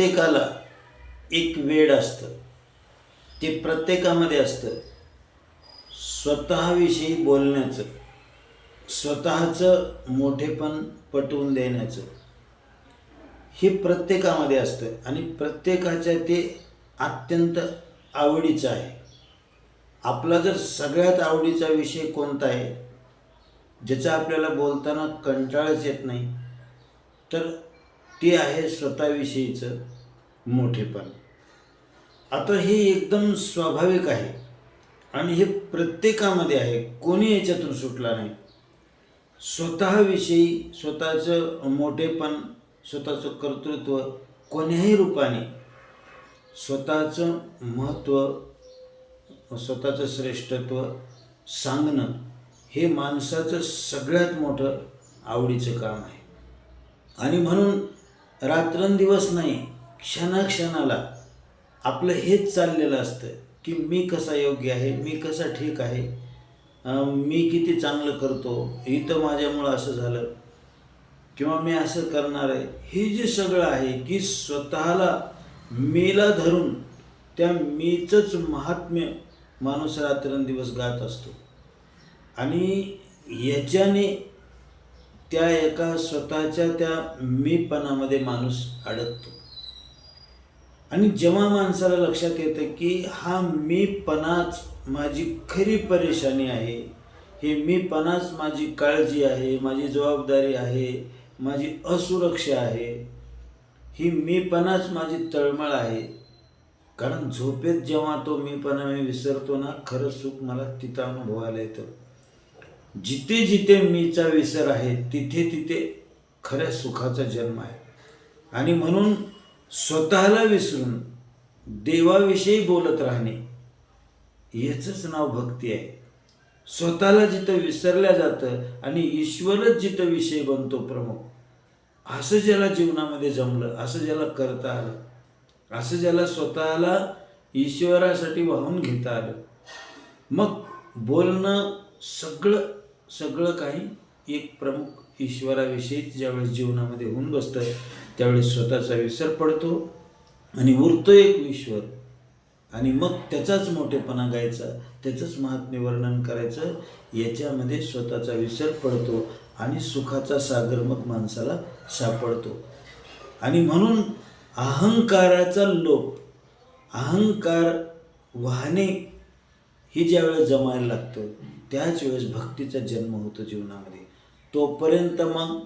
प्रत्येकाला एक वेड असतं, ते प्रत्येकामध्ये असतं. स्वतःविषयी बोलण्याचं, स्वतःचं मोठेपण पटवून देण्याचं, हे प्रत्येकामध्ये असतं आणि प्रत्येकाच्या ते अत्यंत आवडीचं आहे. आपला जर सगळ्यात आवडीचा विषय कोणता आहे, ज्याचा आपल्याला बोलताना कंटाळाच येत नाही, तर ते आहे स्वतःविषयीचं मोठेपण. आता हे एकदम स्वाभाविक आहे आणि हे प्रत्येकामध्ये आहे, कोणी याच्यातून सुटला नाही. स्वतःविषयी स्वतःचं मोठेपण, स्वतःचं कर्तृत्व कोण्याही रूपाने, स्वतःचं महत्त्व, स्वतःचं श्रेष्ठत्व सांगणं हे माणसाचं सगळ्यात मोठं आवडीचं काम आहे. आणि म्हणून रात्रंदिवस नाही, क्षणाक्षणाला आपलं हेच चाललेलं असतं की मी कसा योग्य आहे, मी कसा ठीक आहे, मी किती चांगलं करतो, इथं माझ्यामुळं असं झालं किंवा मी असं करणार आहे. हे जे सगळं आहे की स्वतःला मीला धरून त्या मीचंच महात्म्य माणूस रात्रंदिवस गात असतो आणि याच्याने त्या एका स्वतःच्या त्या मीपणामध्ये माणूस अडकतो. आणि जेव्हा माणसाला लक्षात येतं की हा मीपणाच माझी खरी परेशानी आहे, हे मीपणाच माझी काळजी आहे, माझी जबाबदारी आहे, माझी असुरक्षा आहे, ही मीपणाच माझी तळमळ आहे. कारण झोपेत जेव्हा तो मीपणा मी विसरतो ना, खरं सुख मला तिथं अनुभवायला येतं. जिथे जिथे मीचा विसर आहे तिथे तिथे खऱ्या सुखाचा जन्म आहे. आणि म्हणून स्वतःला विसरून देवाविषयी बोलत राहणे याचंच नाव भक्ती आहे. स्वतःला जिथं विसरल्या जातं आणि ईश्वरच जिथं विषय बनतो प्रमुख, असं ज्याला जीवनामध्ये जमलं, असं ज्याला करता आलं, असं ज्याला स्वतःला ईश्वरासाठी वाहून घेता आलं, मग बोलणं सगळं काही एक प्रमुख ईश्वराविषयीच ज्यावेळेस जीवनामध्ये होऊन बसतं, त्यावेळेस स्वतःचा विसर पडतो आणि उरतो एक ईश्वर. आणि मग त्याचाच मोठेपणा गायचा, त्याचंच महात्म्य वर्णन करायचं, याच्यामध्ये स्वतःचा विसर पडतो आणि सुखाचा सागर मग माणसाला सापडतो. आणि म्हणून अहंकाराचा लोप, अहंकार वाहने ही ज्यावेळेस जमायला लागतं, त्याच वेळेस भक्तीचा जन्म होतो जीवनामध्ये. तोपर्यंत मग